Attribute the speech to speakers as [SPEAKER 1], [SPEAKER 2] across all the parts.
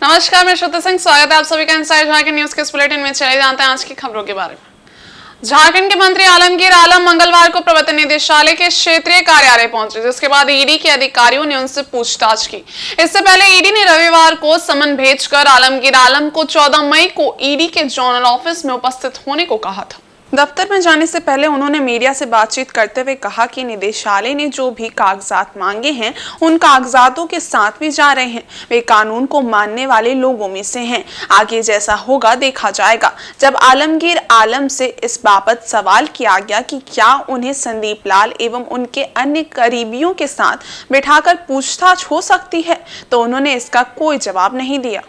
[SPEAKER 1] नमस्कार, मैं श्रुति सिंह। स्वागत है आप सभी का इनसाइड झारखंड न्यूज के इस बुलेटिन में। चले जानते हैं आज की खबरों के बारे में। झारखंड के मंत्री आलमगीर आलम मंगलवार को प्रवर्तन निदेशालय के क्षेत्रीय कार्यालय पहुंचे, जिसके बाद ईडी के अधिकारियों ने उनसे पूछताछ की। इससे पहले ईडी ने रविवार को समन भेजकर आलमगीर आलम को 14 मई को ईडी के जोनल ऑफिस में उपस्थित होने को कहा था। दफ्तर में जाने से पहले उन्होंने मीडिया से बातचीत करते हुए कहा कि निदेशालय ने जो भी कागजात मांगे हैं उन कागजातों के साथ भी जा रहे हैं। वे कानून को मानने वाले लोगों में से हैं। आगे जैसा होगा देखा जाएगा। जब आलमगीर आलम से इस बाबत सवाल किया गया कि क्या उन्हें संदीप लाल एवं उनके अन्य करीबियों के साथ बिठाकर पूछताछ हो सकती है, तो उन्होंने इसका कोई जवाब नहीं दिया।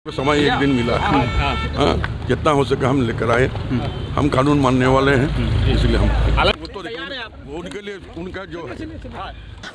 [SPEAKER 2] समय एक दिन मिला, जितना हो सके हम लेकर आए। हम कानून मानने वाले हैं, इसलिए हम वो उनके लिए उनका जो है।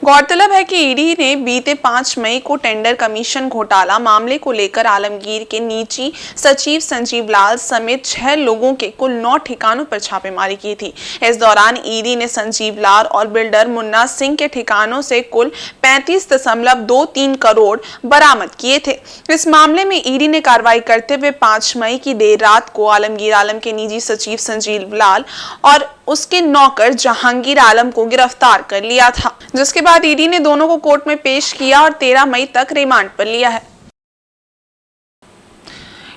[SPEAKER 1] गौरतलब है कि ईडी ने बीते 5 मई को टेंडर कमीशन घोटाला मामले को लेकर आलमगीर के निजी सचिव संजीव लाल समेत 6 लोगों के कुल 9 ठिकानों पर छापेमारी की थी। इस दौरान ईडी ने संजीव लाल और बिल्डर मुन्ना सिंह के ठिकानों से कुल 35.23 करोड़ बरामद किए थे। इस मामले में ईडी ने कार्रवाई करते हुए 5 मई की देर रात को आलमगीर आलम के निजी सचिव संजीव लाल और उसके नौकर जहांगीर आलम को गिरफ्तार कर लिया था, जिसके बाद ईडी ने दोनों को कोर्ट में पेश किया और 13 मई तक रिमांड पर लिया है।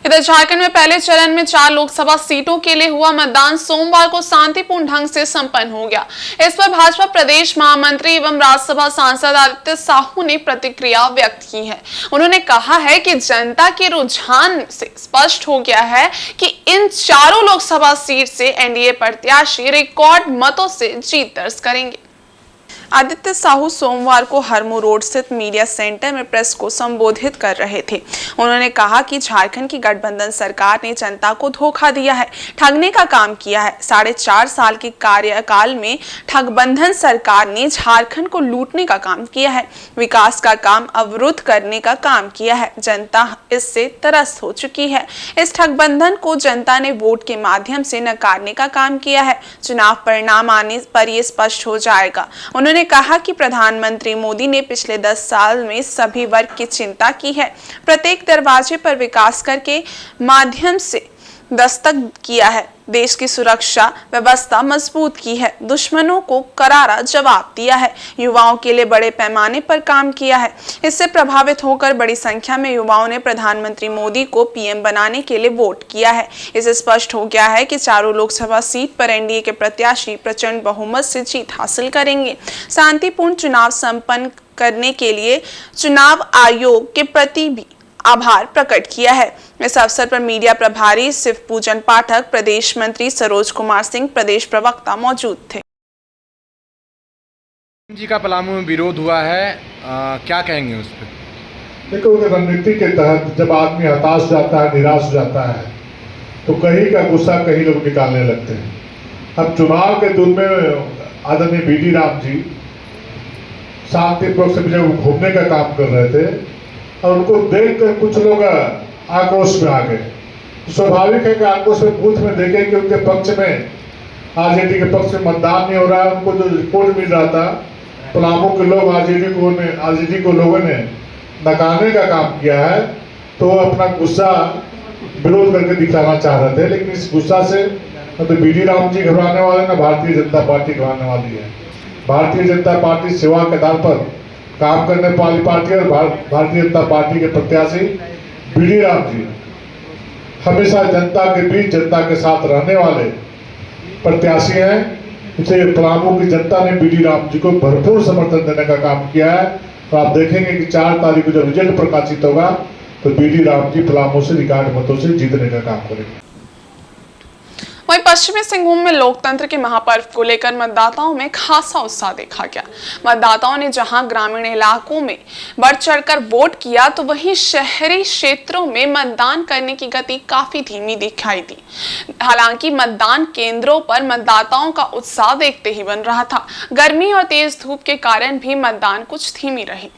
[SPEAKER 1] इधर झारखंड में पहले चरण में 4 लोकसभा सीटों के लिए हुआ मतदान सोमवार को शांतिपूर्ण ढंग से संपन्न हो गया। इस पर भाजपा प्रदेश महामंत्री एवं राज्यसभा सांसद आदित्य साहू ने प्रतिक्रिया व्यक्त की है। उन्होंने कहा है कि जनता के रुझान से स्पष्ट हो गया है कि इन चारों लोकसभा सीट से एनडीए प्रत्याशी रिकॉर्ड मतों से जीत दर्ज करेंगे। आदित्य साहू सोमवार को हरमू रोड स्थित मीडिया सेंटर में प्रेस को संबोधित कर रहे थे। उन्होंने कहा कि झारखंड की गठबंधन सरकार ने जनता को धोखा दिया है, ठगने का काम किया है। 4.5 साल के कार्यकाल में ठगबंधन सरकार ने झारखंड को लूटने का काम किया है, विकास का काम अवरुद्ध करने का काम किया है। जनता इससे त्रस्त हो चुकी है। इस ठगबंधन को जनता ने वोट के माध्यम से नकारने का काम किया है। चुनाव परिणाम आने पर यह स्पष्ट हो जाएगा। उन्होंने कहा कि प्रधानमंत्री मोदी ने पिछले 10 साल में सभी वर्ग की चिंता की है, प्रत्येक दरवाजे पर विकास करके माध्यम से दस्तक किया है, देश की सुरक्षा व्यवस्था मजबूत की है, दुश्मनों को करारा जवाब दिया है, युवाओं के लिए बड़े पैमाने पर काम किया है। इससे प्रभावित होकर बड़ी संख्या में युवाओं ने प्रधानमंत्री मोदी को पीएम बनाने के लिए वोट किया है। इससे स्पष्ट हो गया है कि चारों लोकसभा सीट पर एनडीए के प्रत्याशी प्रचंड बहुमत से जीत हासिल करेंगे। शांतिपूर्ण चुनाव संपन्न करने के लिए चुनाव आयोग के प्रति भी आभार प्रकट किया है। इस अवसर पर मीडिया प्रभारी शिव पूजन पाठक, प्रदेश मंत्री सरोज कुमार सिंह, प्रदेश प्रवक्ता मौजूद थे।
[SPEAKER 3] जी का पलामू में विरोध हुआ है, क्या कहेंगे उस पर?
[SPEAKER 4] देखो, रणनीति के तहत जब आदमी हताश हो जाता है, निराश हो जाता है, तो कहीं का गुस्सा कहीं लोग निकालने लगते हैं। अब चुनाव के धुन में आदरणीय बीडी राम जी शांतिपूर्वक से जब घूमने का काम कर रहे थे और उनको देखकर कुछ लोग आक्रोश में आ गए। स्वाभाविक है कि आक्रोश में बूथ में देखें कि उनके पक्ष में, आरजेडी के पक्ष में मतदान नहीं हो रहा है। उनको जो रिपोर्ट मिल रहा था, पलामू के लोग आरजेडी को लोगों ने नकारने का काम किया है, तो अपना गुस्सा विरोध करके दिखाना चाह रहे थे। लेकिन इस गुस्सा से न तो बीडी राम जी घबराने वाले, न भारतीय जनता पार्टी घबराने वाली है। भारतीय जनता पार्टी सेवा के आधार पर काम करने वाली पार्टी और भारतीय जनता पार्टी के प्रत्याशी बीडी राम जी हमेशा जनता के बीच, जनता के साथ रहने वाले प्रत्याशी हैं। इसलिए पलामू की जनता ने बीडी राम जी को भरपूर समर्थन देने का काम किया है। और आप देखेंगे कि 4 तारीख को जब रिजल्ट प्रकाशित होगा तो बीडी राम जी पलामू से रिकॉर्ड मतों से जीतने का काम करेंगे।
[SPEAKER 1] वहीं पश्चिमी सिंहभूम में लोकतंत्र के महापर्व को लेकर मतदाताओं में खासा उत्साह देखा गया। मतदाताओं ने जहां ग्रामीण इलाकों में बढ़ चढ़कर वोट किया, तो वहीं शहरी क्षेत्रों में मतदान करने की गति काफी धीमी दिखाई दी। हालांकि मतदान केंद्रों पर मतदाताओं का उत्साह देखते ही बन रहा था। गर्मी और तेज धूप के कारण भी मतदान कुछ धीमी रही।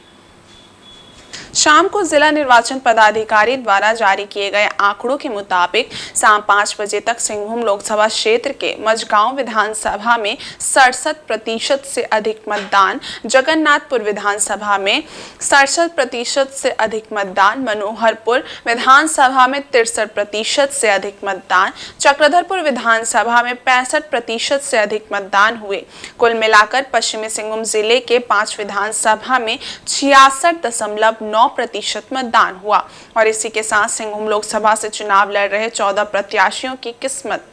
[SPEAKER 1] शाम को जिला निर्वाचन पदाधिकारी द्वारा जारी किए गए आंकड़ों के मुताबिक शाम 5 बजे तक सिंहभूम लोकसभा क्षेत्र के मझगांव विधानसभा में 67% से अधिक मतदान, जगन्नाथपुर विधानसभा में 67% से अधिक मतदान, मनोहरपुर विधानसभा में 63% से अधिक मतदान, चक्रधरपुर विधानसभा में 65% से अधिक मतदान हुए। कुल मिलाकर पश्चिमी सिंहभूम जिले के 5 विधानसभा में 66.9% मतदान हुआ और इसी के साथ सिंहभूम लोकसभा से चुनाव लड़ रहे 14 प्रत्याशियों की किस्मत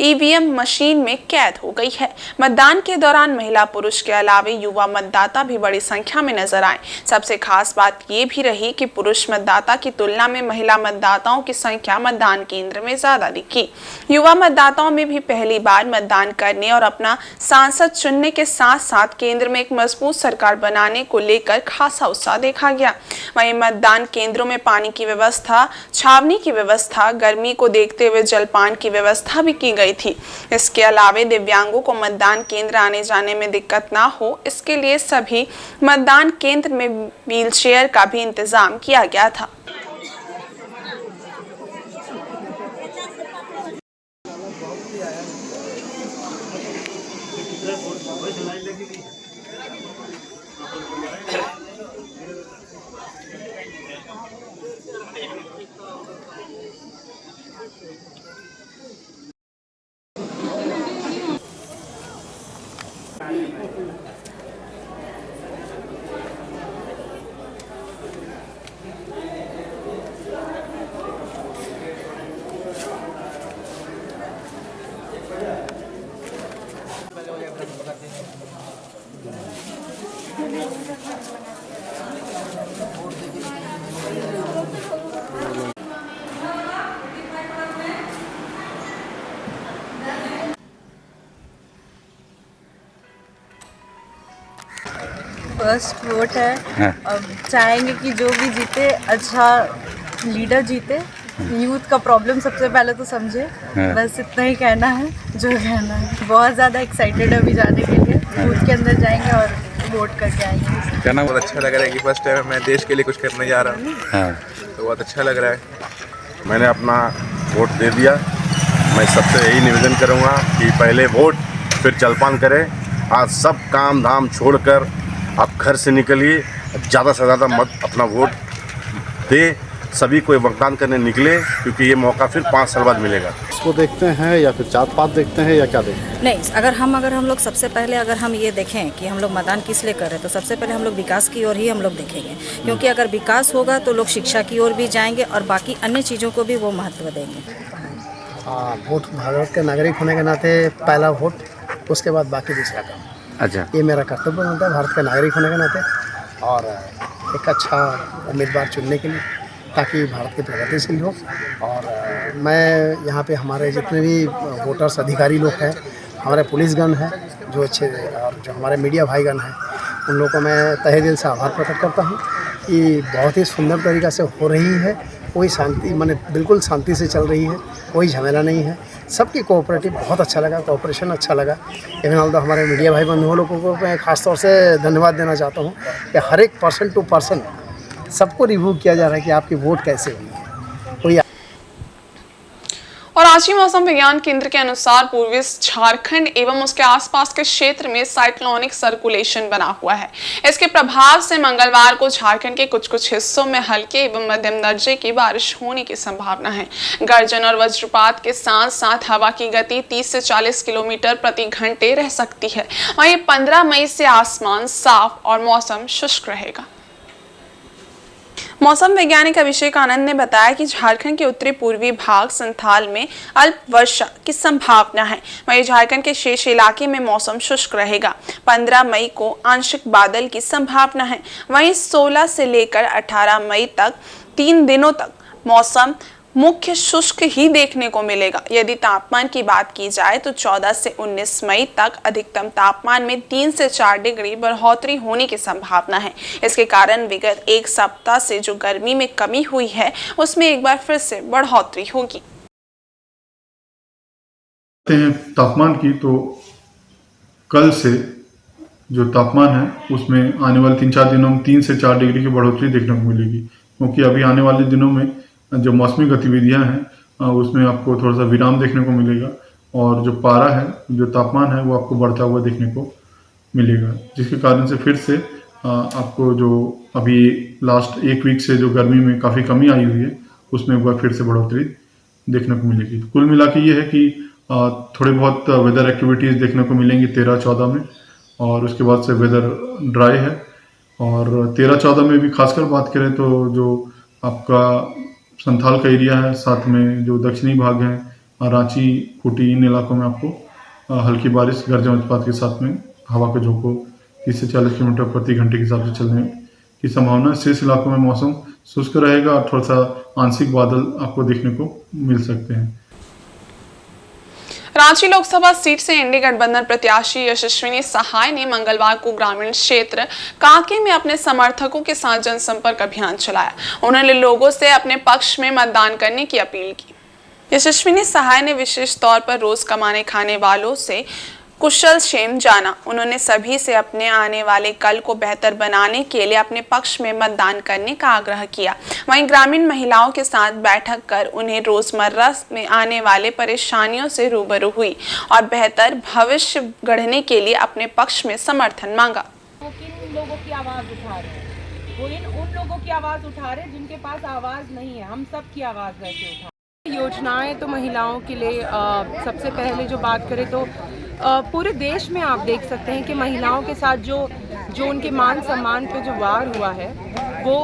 [SPEAKER 1] ईवीएम मशीन में कैद हो गई है। मतदान के दौरान महिला पुरुष के अलावे युवा मतदाता भी बड़ी संख्या में नजर आए। सबसे खास बात ये भी रही कि पुरुष मतदाता की तुलना में महिला मतदाताओं की संख्या मतदान केंद्र में ज्यादा दिखी। युवा मतदाताओं में भी पहली बार मतदान करने और अपना सांसद चुनने के साथ साथ केंद्र में एक मजबूत सरकार बनाने को लेकर खासा उत्साह देखा गया। वहीं मतदान केंद्रों में पानी की व्यवस्था, छावनी की व्यवस्था, गर्मी को देखते हुए जलपान की व्यवस्था भी की गई थी। इसके अलावे दिव्यांगों को मतदान केंद्र आने जाने में दिक्कत ना हो, इसके लिए सभी मतदान केंद्र में व्हीलचेयर का भी इंतजाम किया गया था।
[SPEAKER 5] फर्स्ट वोट है। अब चाहेंगे कि जो भी जीते अच्छा लीडर जीते, यूथ का प्रॉब्लम सबसे पहले तो समझे। बस इतना ही कहना है जो कहना है। बहुत ज़्यादा एक्साइटेड है अभी जाने के लिए। बूथ के अंदर जाएंगे और वोट करके आएंगे।
[SPEAKER 6] कहना बहुत अच्छा लग रहा है कि फर्स्ट टाइम मैं देश के लिए कुछ करने जा रहा हूँ। तो बहुत अच्छा लग रहा है।
[SPEAKER 7] मैंने अपना वोट दे दिया। मैं सबसे यही निवेदन करूँगा कि पहले वोट फिर जलपान करें। आज सब काम धाम छोड़कर आप घर से निकलिए, ज़्यादा से ज़्यादा मत अपना वोट दे। सभी को मतदान करने निकले, क्योंकि ये मौका फिर 5 साल बाद मिलेगा।
[SPEAKER 8] इसको देखते हैं या फिर जात पात देखते हैं या क्या देखते हैं?
[SPEAKER 9] नहीं, अगर हम लोग सबसे पहले अगर हम ये देखें कि हम लोग मतदान किस लिए कर रहे हैं, तो सबसे पहले हम लोग विकास की ओर ही हम लोग देखेंगे। क्योंकि अगर विकास होगा तो लोग शिक्षा की ओर भी जाएंगे और बाकी अन्य चीज़ों को भी वो महत्व देंगे।
[SPEAKER 10] वोट भारत के नागरिक होने के नाते पहला वोट, उसके बाद बाकी दूसरा काम।
[SPEAKER 3] अच्छा,
[SPEAKER 10] ये मेरा कर्तव्य बनता है भारत के नागरिक होने के नाते, और एक अच्छा उम्मीदवार चुनने के लिए, ताकि भारत की प्रगतिशील हो। और मैं यहाँ पे हमारे जितने भी वोटर्स अधिकारी लोग हैं, हमारे पुलिसगण हैं जो अच्छे, और जो हमारे मीडिया भाईगण हैं, उन लोगों को मैं तहे दिल से आभार प्रकट करता हूँ कि बहुत ही सुंदर तरीक़ा से हो रही है। कोई शांति, माने बिल्कुल शांति से चल रही है, कोई झमेला नहीं है। सबकी कोऑपरेटिव बहुत अच्छा लगा, कोऑपरेशन अच्छा लगा। इवन तो हमारे मीडिया भाई बंधुओं लोगों को मैं ख़ास तौर से धन्यवाद देना चाहता हूँ कि हर एक पर्सन टू पर्सन सबको रिव्यू किया जा रहा है कि आपकी वोट कैसे हुई है। कोई
[SPEAKER 1] और रांची मौसम विज्ञान केंद्र के अनुसार पूर्वी झारखंड एवं उसके आसपास के क्षेत्र में साइक्लोनिक सर्कुलेशन बना हुआ है। इसके प्रभाव से मंगलवार को झारखंड के कुछ हिस्सों में हल्के एवं मध्यम दर्जे की बारिश होने की संभावना है। गर्जन और वज्रपात के साथ साथ हवा की गति 30 से 40 किलोमीटर प्रति घंटे रह सकती है। वहीं 15 मई से आसमान साफ और मौसम शुष्क रहेगा। मौसम वैज्ञानिक अभिषेक आनंद ने बताया कि झारखंड के उत्तरी पूर्वी भाग संथाल में अल्प वर्षा की संभावना है। वहीं झारखंड के शेष इलाके में मौसम शुष्क रहेगा। 15 मई को आंशिक बादल की संभावना है। वहीं 16 से लेकर 18 मई तक 3 दिनों तक मौसम मुख्य शुष्क ही देखने को मिलेगा। यदि तापमान की बात की जाए तो 14 से 19 मई तक अधिकतम तापमान में 3 से 4 डिग्री बढ़ोतरी होने की संभावना है। इसके कारण विगत एक सप्ताह से जो गर्मी में कमी हुई है उसमें एक बार फिर से बढ़ोतरी होगी।
[SPEAKER 11] तापमान की तो कल से जो तापमान है उसमें आने वाले 3-4 दिनों में 3 से 4 डिग्री की बढ़ोतरी देखने को मिलेगी, क्योंकि अभी आने वाले दिनों में जो मौसमी गतिविधियां हैं उसमें आपको थोड़ा सा विराम देखने को मिलेगा और जो पारा है, जो तापमान है वो आपको बढ़ता हुआ देखने को मिलेगा, जिसके कारण से फिर से आपको जो अभी लास्ट एक वीक से जो गर्मी में काफ़ी कमी आई हुई है उसमें एक बार फिर से बढ़ोतरी देखने को मिलेगी। कुल मिला के ये है कि थोड़े बहुत वेदर एक्टिविटीज़ देखने को मिलेंगी 13-14 में और उसके बाद से वेदर ड्राई है। और 13-14 में भी खासकर बात करें तो जो आपका संथाल का एरिया है, साथ में जो दक्षिणी भाग है, रांची, खूंटी, इन इलाकों में आपको हल्की बारिश गर्जन वज्रपात के साथ में हवा के झोंकों 30 से 40 किलोमीटर प्रति घंटे के हिसाब से चलने की संभावना। शेष इलाकों में मौसम शुष्क रहेगा और थोड़ा सा आंशिक बादल आपको देखने को मिल सकते हैं।
[SPEAKER 1] रांची लोकसभा सीट से एनडीए गठबंधन प्रत्याशी यशस्विनी सहाय ने मंगलवार को ग्रामीण क्षेत्र कांके में अपने समर्थकों के साथ जनसंपर्क अभियान चलाया। उन्होंने लोगों से अपने पक्ष में मतदान करने की अपील की। यशस्विनी सहाय ने विशेष तौर पर रोज कमाने खाने वालों से कुशल क्षेम जाना। उन्होंने सभी से अपने आने वाले कल को बेहतर बनाने के लिए अपने पक्ष में मतदान करने का आग्रह किया। वहीं ग्रामीण महिलाओं के साथ बैठक कर उन्हें रोजमर्रा में आने वाले परेशानियों से रूबरू हुई और बेहतर भविष्य गढ़ने के लिए अपने पक्ष में समर्थन मांगा।
[SPEAKER 12] किन लोगों की आवाज उठा रहे हैं, वो उन लोगों की आवाज उठा रहे हैं जिनके पास आवाज नहीं है। हम सब की आवाज वैसे उठा। योजनाएं तो महिलाओं के लिए सबसे पहले जो बात करें तो पूरे देश में आप देख सकते हैं कि महिलाओं के साथ जो उनके मान सम्मान पे जो वार हुआ है वो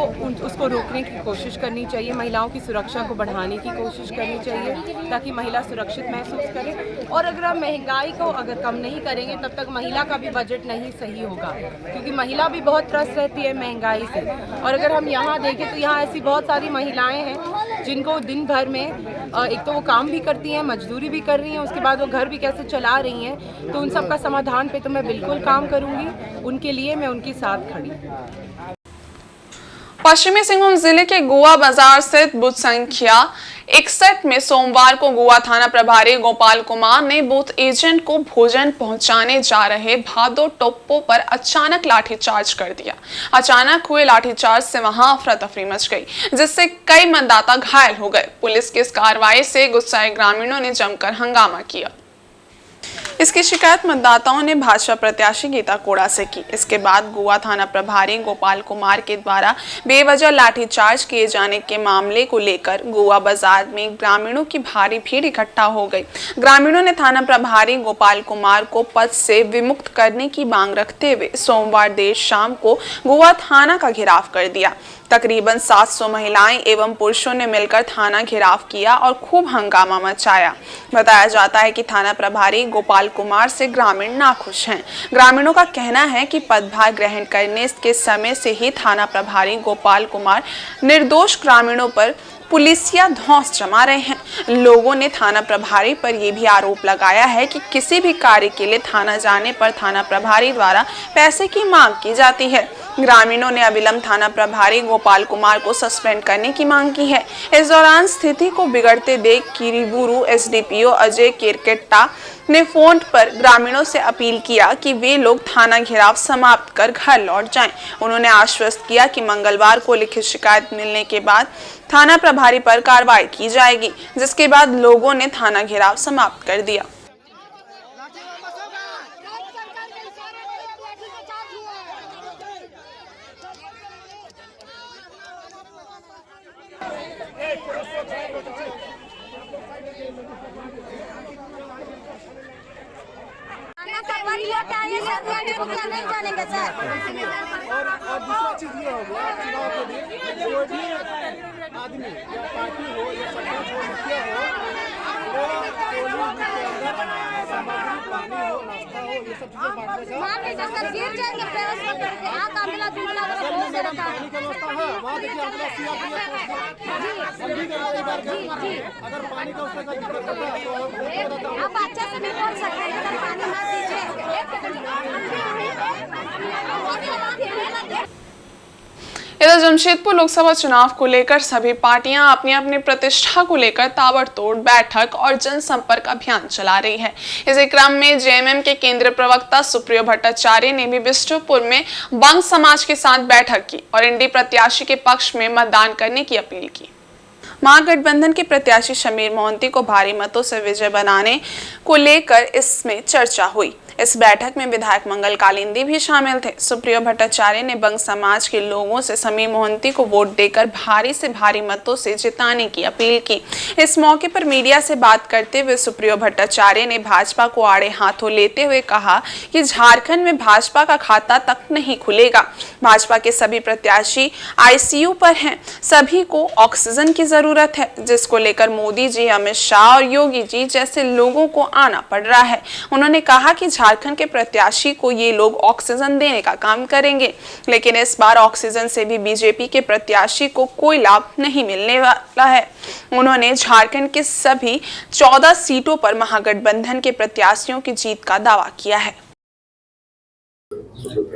[SPEAKER 12] उसको रोकने की कोशिश करनी चाहिए। महिलाओं की सुरक्षा को बढ़ाने की कोशिश करनी चाहिए ताकि महिला सुरक्षित महसूस करे। और अगर हम महंगाई को अगर कम नहीं करेंगे तब तक महिला का भी बजट नहीं सही होगा, क्योंकि महिला भी बहुत त्रस्त रहती है महंगाई से। और अगर हम यहाँ देखें तो यहाँ ऐसी बहुत सारी महिलाएं हैं जिनको दिन भर में एक तो वो काम भी करती हैं, मजदूरी भी कर रही हैं, उसके बाद वो घर भी कैसे चला रही हैं। तो उन सब का समाधान पे तो मैं बिल्कुल काम करूँगी, उनके लिए मैं उनके साथ खड़ी हूँ।
[SPEAKER 1] पश्चिमी सिंहभूम जिले के गोवा बाजार स्थित बूथ संख्या 61 में सोमवार को गोवा थाना प्रभारी गोपाल कुमार ने बूथ एजेंट को भोजन पहुंचाने जा रहे भादो टोप्पो पर अचानक लाठीचार्ज कर दिया। अचानक हुए लाठीचार्ज से वहां अफरा तफरी मच गई, जिससे कई मतदाता घायल हो गए। पुलिस की इस कार्रवाई से गुस्साए ग्रामीणों ने जमकर हंगामा किया। इसकी शिकायत मतदाताओं ने भाजपा प्रत्याशी गीता कोड़ा से की। इसके बाद गोवा थाना प्रभारी गोपाल कुमार के द्वारा बेवजह लाठीचार्ज किए जाने के मामले को लेकर गोवा बाजार में ग्रामीणों की भारी भीड़ इकट्ठा हो गई। ग्रामीणों ने थाना प्रभारी गोपाल कुमार को पद से विमुक्त करने की मांग रखते हुए सोमवार देर शाम को गोवा थाना का घेराव कर दिया। तकरीबन 700 महिलाएं एवं पुरुषों ने मिलकर थाना घेराव किया और खूब हंगामा मचाया। बताया जाता है कि थाना प्रभारी गोपाल कुमार से ग्रामीण नाखुश हैं। ग्रामीणों का कहना है कि पदभार ग्रहण करने के समय से ही थाना प्रभारी गोपाल कुमार निर्दोष ग्रामीणों पर पुलिसिया धौंस जमा रहे हैं। लोगों ने थाना प्रभारी पर यह भी आरोप लगाया है कि किसी भी कार्य के लिए थाना जाने पर थाना प्रभारी द्वारा पैसे की मांग की जाती है। ग्रामीणों ने अविलंब थाना प्रभारी गोपाल कुमार को सस्पेंड करने की मांग की है। इस दौरान स्थिति को बिगड़ते देख किरीबुरु एसडीपीओ अजय केरकेट्टा ने फोन पर ग्रामीणों से अपील किया कि वे लोग थाना घेराव समाप्त कर घर लौट जाएं। उन्होंने आश्वस्त किया कि मंगलवार को लिखित शिकायत मिलने के बाद थाना प्रभारी पर कार्रवाई की जाएगी, जिसके बाद लोगों ने थाना घेराव समाप्त कर दिया।
[SPEAKER 13] नहीं जानेंगे सर। और दूसरा चीज ये हो गया चुनाव के लिए कोई भी आदमी या पार्टी हो या सरपंच हो मुखिया हो सामग्री पानी हो नाश्ता हो ये सब चीजें बांटने का सर गिर जाएंगे व्यवस्था करके हाथ आमिला दुमला बहुत से रखा है। पानी का व्यवस्था है वहां देखिए अगर पानी का उसका दिक्कत होता है तो आप अच्छे से नहीं बोल सकते हैं। अगर पानी मत दीजिए
[SPEAKER 1] इधर जमशेदपुर लोकसभा चुनाव को लेकर सभी पार्टियां अपनी अपनी प्रतिष्ठा को लेकर ताबड़तोड़ बैठक और जनसंपर्क अभियान चला रही है। इसी क्रम में जेएमएम के केंद्रीय प्रवक्ता सुप्रियो भट्टाचार्य ने भी बिष्टुपुर में बंग समाज के साथ बैठक की और एनडीए प्रत्याशी के पक्ष में मतदान करने की अपील की। महागठबंधन के प्रत्याशी शमीर मोहंती को भारी मतों से विजय बनाने को लेकर इसमें चर्चा हुई। इस बैठक में विधायक मंगल कालिंदी भी शामिल थे। सुप्रियो भट्टाचार्य ने बंग समाज के लोगों से शमीर मोहंती को वोट देकर भारी से भारी मतों से जिताने की अपील की। इस मौके पर मीडिया से बात करते हुए सुप्रियो भट्टाचार्य ने भाजपा को आड़े हाथों लेते हुए कहा कि झारखंड में भाजपा का खाता तक नहीं खुलेगा। भाजपा के सभी प्रत्याशी आईसीयू पर हैं। सभी को ऑक्सीजन की जरूरत है, जिसको लेकर मोदी जी, अमित शाह और योगी जी जैसे लोगों को आना पड़ रहा है। उन्होंने कहा कि झारखंड के प्रत्याशी को ये लोग ऑक्सीजन देने का काम करेंगे, लेकिन इस बार ऑक्सीजन से भी बीजेपी के प्रत्याशी को कोई लाभ नहीं मिलने वाला है। उन्होंने झारखंड के सभी 14 सीटों पर महागठबंधन के प्रत्याशियों की जीत का दावा किया है।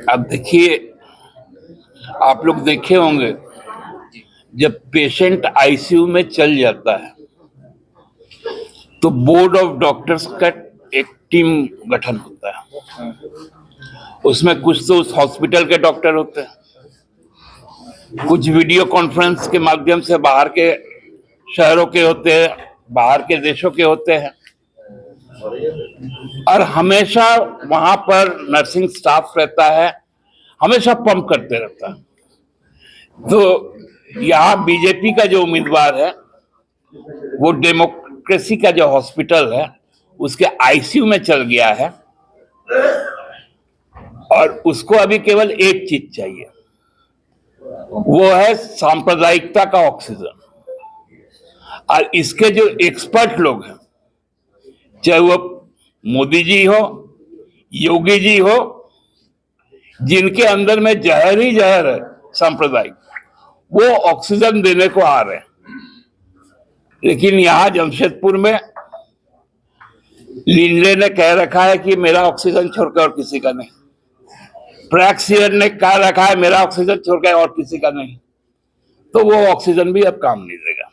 [SPEAKER 14] अब देखिए, आप लोग देखे होंगे जब पेशेंट आईसीयू में चल जाता है तो बोर्ड ऑफ डॉक्टर्स का एक टीम गठन होता है। उसमें कुछ तो उस हॉस्पिटल के डॉक्टर होते हैं, कुछ वीडियो कॉन्फ्रेंस के माध्यम से बाहर के शहरों के होते हैं, बाहर के देशों के होते हैं, और हमेशा वहां पर नर्सिंग स्टाफ रहता है, हमेशा पंप करते रहता है। तो यहाँ बीजेपी का जो उम्मीदवार है वो डेमोक्रेसी का जो हॉस्पिटल है उसके आईसीयू में चल गया है, और उसको अभी केवल एक चीज चाहिए, वो है सांप्रदायिकता का ऑक्सीजन। और इसके जो एक्सपर्ट लोग हैं, चाहे वो मोदी जी हो, योगी जी हो, जिनके अंदर में जहर ही जहर है सांप्रदायिक, वो ऑक्सीजन देने को आ रहे हैं। लेकिन यहाँ जमशेदपुर में लिंडे ने कह रखा है कि मेरा ऑक्सीजन छोड़कर और किसी का नहीं। प्रैक्सियर ने कह रखा है मेरा ऑक्सीजन छोड़कर और किसी का नहीं। तो वो ऑक्सीजन भी अब काम नहीं देगा।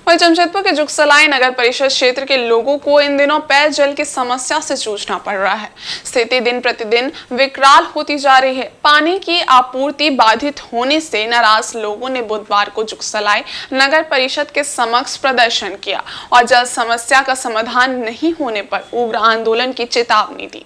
[SPEAKER 1] और जमशेदपुर के जुगसलाई नगर परिषद क्षेत्र के लोगों को इन दिनों पेयजल की समस्या से जूझना पड़ रहा है। स्थिति दिन प्रतिदिन विकराल होती जा रही है। पानी की आपूर्ति बाधित होने से नाराज लोगों ने बुधवार को जुगसलाई नगर परिषद के समक्ष प्रदर्शन किया और जल समस्या का समाधान नहीं होने पर उग्र आंदोलन की चेतावनी दी।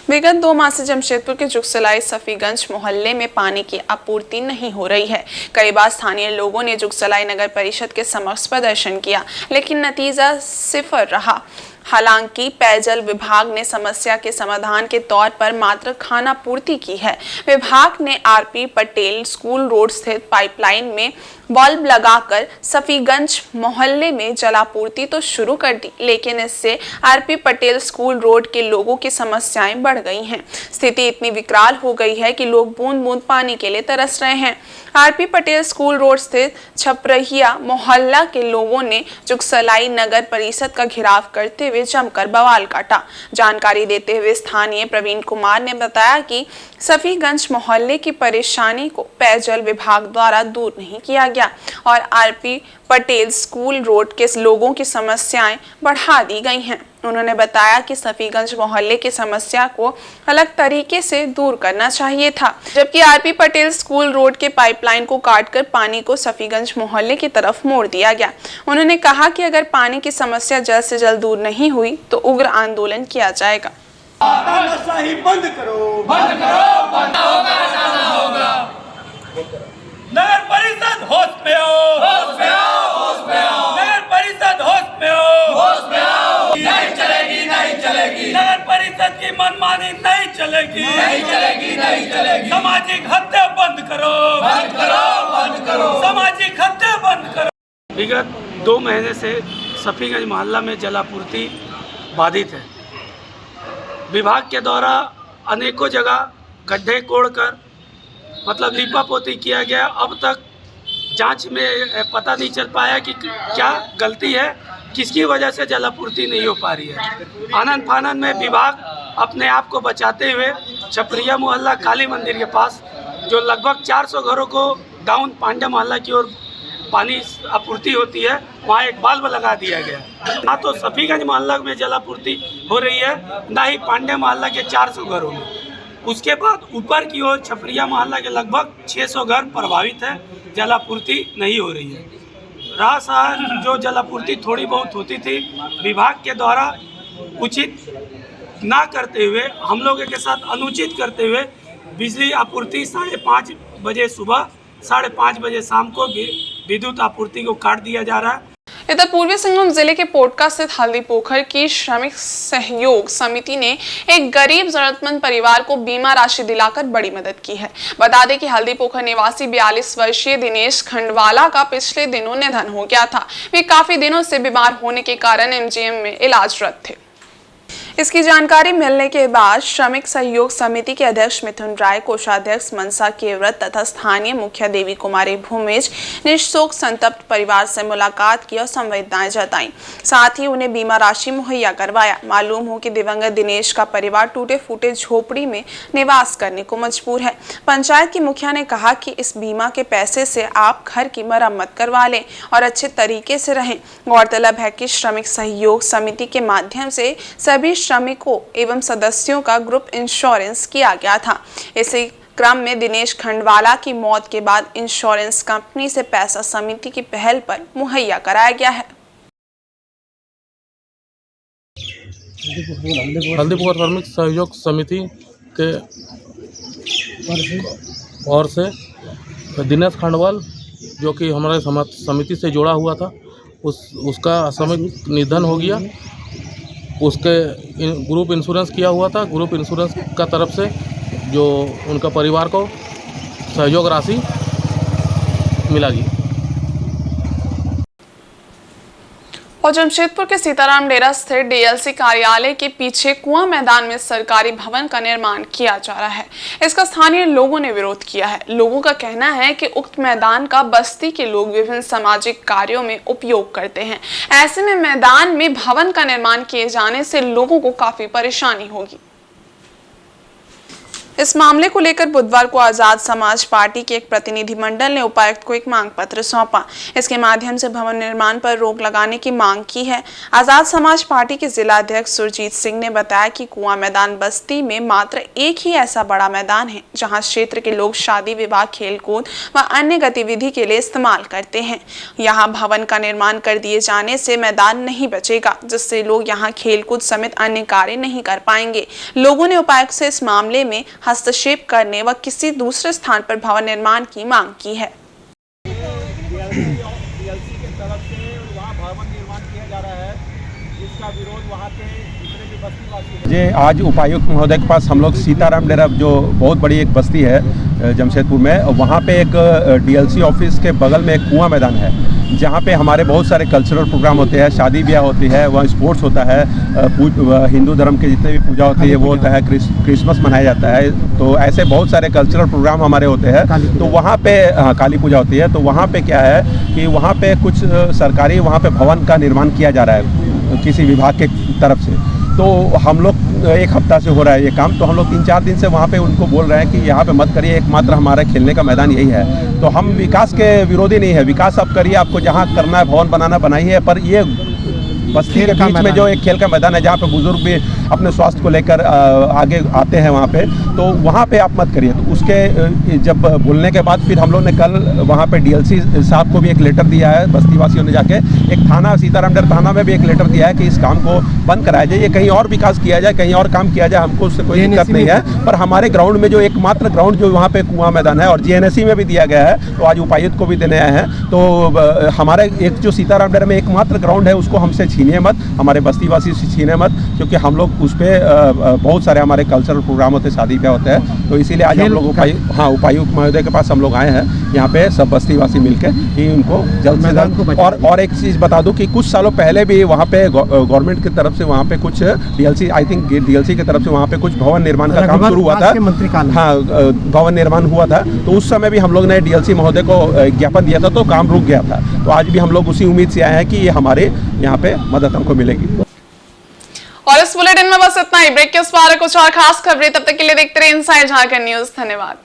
[SPEAKER 1] विगत 2 माह से जमशेदपुर के जुगसलाई सफीगंज मोहल्ले में पानी की आपूर्ति नहीं हो रही है। कई बार स्थानीय लोगों ने जुगसलाई नगर परिषद के समक्ष प्रदर्शन किया, लेकिन नतीजा सिफर रहा। हालांकि पेयजल विभाग ने समस्या के समाधान के तौर पर मात्र खानापूर्ति की है। विभाग ने आरपी पटेल स्कूल रोड स्थित पाइपलाइन में बल्ब लगाकर सफीगंज मोहल्ले में जलापूर्ति तो शुरू कर दी, लेकिन इससे आरपी पटेल स्कूल रोड के लोगों की समस्याएं बढ़ गई हैं। स्थिति इतनी विकराल हो गई है कि लोग बूंद बूंद पानी के लिए तरस रहे हैं। आरपी पटेल स्कूल रोड स्थित छपरहिया मोहल्ला के लोगों ने जुगसलाई नगर परिषद का घेराव करते हुए जमकर बवाल काटा। जानकारी देते हुए स्थानीय प्रवीण कुमार ने बताया कि सफीगंज मोहल्ले की परेशानी को पेयजल विभाग द्वारा दूर नहीं किया गया और आरपी पटेल स्कूल रोड के लोगों की समस्याएं बढ़ा दी गई हैं। उन्होंने बताया कि सफीगंज मोहल्ले की समस्या को अलग तरीके से दूर करना चाहिए था, जबकि आरपी पटेल स्कूल रोड के पाइपलाइन को काटकर पानी को सफीगंज मोहल्ले की तरफ मोड़ दिया गया। उन्होंने कहा कि अगर पानी की समस्या जल्द से जल्द दूर नहीं हुई तो उग्र आंदोलन किया जाएगा।
[SPEAKER 13] बंद करो, बंद करो, बंद होगा, होगा। नगर परिषद होश में आओ, होश में आओ, होश में आओ। नगर परिषद होश में आओ, होश में आओ। नहीं चलेगी, नहीं चलेगी। नगर परिषद की मनमानी नहीं चलेगी, नहीं चलेगी, नहीं चलेगी। सामाजिक हत्या बंद करो, बंद करो, बंद करो। सामाजिक हत्या बंद करो।
[SPEAKER 15] विगत 2 महीने से सफीगंज मोहल्ला में जलापूर्ति बाधित है। विभाग के द्वारा अनेकों जगह गड्ढे कोड़कर मतलब लीपापोती किया गया। अब तक जांच में पता नहीं चल पाया कि क्या गलती है, किसकी वजह से जलापूर्ति नहीं हो पा रही है। आनंद फानंद में विभाग अपने आप को बचाते हुए छपरिया मोहल्ला काली मंदिर के पास जो लगभग 400 घरों को डाउन पांडे मोहल्ला की ओर पानी आपूर्ति होती है, वहाँ एक बल्ब लगा दिया गया। ना तो सफीगंज मोहल्ला में जलापूर्ति हो रही है, ना ही पांडे मोहल्ला के 400 घरों में। उसके बाद ऊपर की ओर छपरिया मोहल्ला के लगभग 600 घर प्रभावित है, जलापूर्ति नहीं हो रही है। राहसार जो जल आपूर्ति थोड़ी बहुत होती थी, विभाग के द्वारा उचित ना करते हुए, हम लोगों के साथ अनुचित करते हुए बिजली आपूर्ति 5:30 बजे सुबह 5:30 बजे शाम को विद्युत आपूर्ति को काट दिया जा रहा है।
[SPEAKER 1] इधर पूर्वी सिंहभूम जिले के पोटका स्थित हल्दी पोखर की श्रमिक सहयोग समिति ने एक गरीब जरूरतमंद परिवार को बीमा राशि दिलाकर बड़ी मदद की है। बता दें कि हल्दी पोखर निवासी 42 वर्षीय दिनेश खंडवाला का पिछले दिनों निधन हो गया था। वे काफी दिनों से बीमार होने के कारण एमजीएम में इलाजरत थे। इसकी जानकारी मिलने के बाद श्रमिक सहयोग समिति के अध्यक्ष मिथुन राय, कोषाध्यक्ष मनसा केवरत तथा स्थानीय मुखिया देवी कुमारी भूमिज ने शोक संतप्त परिवार से मुलाकात की और संवेदनाएं जताई। साथ ही उन्हें बीमा राशि मुहैया करवाया। मालूम हो कि दिवंगत दिनेश का परिवार टूटे फूटे झोपड़ी में निवास करने को मजबूर है। पंचायत की मुखिया ने कहा कि इस बीमा के पैसे से आप घर की मरम्मत करवा लें और अच्छे तरीके से रहें। गौरतलब है कि श्रमिक सहयोग समिति के माध्यम से सभी श्रमिकों एवं सदस्यों का ग्रुप इंश्योरेंस किया गया था। इसी क्रम में दिनेश खंडवाला की मौत के बाद इंश्योरेंस कंपनी से पैसा समिति की पहल पर मुहैया कराया गया है।
[SPEAKER 16] हल्दी पोखर श्रमिक सहयोग समिति के ओर से दिनेश खंडवाल जो कि हमारे समिति से जुड़ा हुआ था, उसका असामयिक निधन हो गया। उसके ग्रुप इंश्योरेंस किया हुआ था। ग्रुप इंश्योरेंस का तरफ से जो उनका परिवार को सहयोग राशि मिलेगी।
[SPEAKER 1] और जमशेदपुर के सीताराम डेरा स्थित डीएलसी कार्यालय के पीछे कुआं मैदान में सरकारी भवन का निर्माण किया जा रहा है। इसका स्थानीय लोगों ने विरोध किया है। लोगों का कहना है कि उक्त मैदान का बस्ती के लोग विभिन्न सामाजिक कार्यों में उपयोग करते हैं। ऐसे में मैदान में भवन का निर्माण किए जाने से लोगों को काफी परेशानी होगी। इस मामले को लेकर बुधवार को आजाद समाज पार्टी के एक प्रतिनिधिमंडल ने उपायुक्त को एक मांग पत्र सौंपा। इसके माध्यम से भवन निर्माण पर रोक लगाने की मांग की है। आजाद समाज पार्टी के जिला अध्यक्ष सुरजीत सिंह ने बताया कि कुआं मैदान बस्ती में मात्र एक ही ऐसा बड़ा मैदान है जहां क्षेत्र के लोग शादी विवाह, खेलकूद व अन्य गतिविधि के लिए इस्तेमाल करते हैं। यहाँ भवन का निर्माण कर दिए जाने से मैदान नहीं बचेगा, जिससे लोग यहाँ खेलकूद समेत अन्य कार्य नहीं कर पाएंगे। लोगों ने उपायुक्त से इस मामले में हस्तक्षेप करने व किसी दूसरे स्थान पर भवन निर्माण की मांग की है।
[SPEAKER 17] डीएलसी के तरफ से वहाँ भवन निर्माण किया जा रहा है, जिसका विरोध वहाँ के जितने भी बस्तीवासी हैं।
[SPEAKER 18] आज उपायुक्त महोदय के पास हम लोग सीताराम डेरा जो बहुत बड़ी एक बस्ती है जमशेदपुर में, वहाँ पे एक डीएलसी ऑफिस के बगल में एक कुआं मैदान है जहाँ पे हमारे बहुत सारे कल्चरल प्रोग्राम होते हैं, शादी ब्याह होती है, वहाँ स्पोर्ट्स होता है, हिंदू धर्म के जितने भी पूजा होती है वो होता है, क्रिसमस मनाया जाता है। तो ऐसे बहुत सारे कल्चरल प्रोग्राम हमारे होते हैं। तो वहाँ पे काली पूजा होती है। तो वहाँ पे क्या है कि वहाँ पे कुछ सरकारी वहाँ पे भवन का निर्माण किया जा रहा है किसी विभाग के तरफ से। तो हम लोग एक हफ्ता से हो रहा है ये काम। तो हम लोग 3-4 दिन से वहाँ पे उनको बोल रहे हैं कि यहाँ पे मत करिए, एकमात्र हमारा खेलने का मैदान यही है। तो हम विकास के विरोधी नहीं है, विकास आप करिए, आपको जहाँ करना है भवन बनाना बनाइए, पर ये बस्ती के बीच में जो एक खेल का मैदान है जहाँ पे बुजुर्ग भी अपने स्वास्थ्य को लेकर आगे आते हैं वहाँ पे, तो वहाँ पे आप मत करिए। तो उसके जब बोलने के बाद फिर हम लोग ने कल वहाँ पे डीएलसी साहब को भी एक लेटर दिया है, बस्ती वासियों ने जाके एक थाना सीताराम डेरा थाना में भी एक लेटर दिया है कि इस काम को बंद कराया जाए, कहीं और विकास किया जाए, कहीं और काम किया जाए, हमको उससे कोई दिक्कत नहीं है। पर हमारे ग्राउंड में जो एकमात्र ग्राउंड जो वहाँ पे कुआं मैदान है और जीएनएससी में भी दिया गया है, तो आज उपायुक्त को भी देने आए हैं। तो हमारे एक जो सीताराम डेरा में एकमात्र ग्राउंड है उसको हमसे छीनिए मत, हमारे बस्तीवासी से छीने मत, क्योंकि हम लोग उस पर बहुत सारे हमारे कल्चरल प्रोग्राम होते हैं, शादी ब्याह होते हैं। तो इसीलिए आज हम लोग उपायुक्त महोदय के पास हम लोग आए हैं यहाँ पे सब बस्तीवासी मिलकर कि उनको जल्द से जल्द। और एक चीज़ बता दूं कि कुछ सालों पहले भी वहाँ पे गवर्नमेंट की तरफ से वहाँ पे कुछ डीएलसी आई थिंक डीएलसी की तरफ से वहाँ पे कुछ भवन निर्माण का काम शुरू हुआ था। हाँ, भवन निर्माण हुआ था। तो उस समय भी हम लोग ने डीएलसी महोदय को ज्ञापन दिया था, तो काम रुक गया था। तो आज भी हम लोग उसी उम्मीद से आए हैं कि ये हमारे यहाँ पे मदद हमको मिलेगी।
[SPEAKER 1] और इस बुलेटिन में बस इतना ही। ब्रेक के उस पार कुछ और खास खबरें, तब तक के लिए देखते रहिए इनसाइड झारखंड न्यूज। धन्यवाद।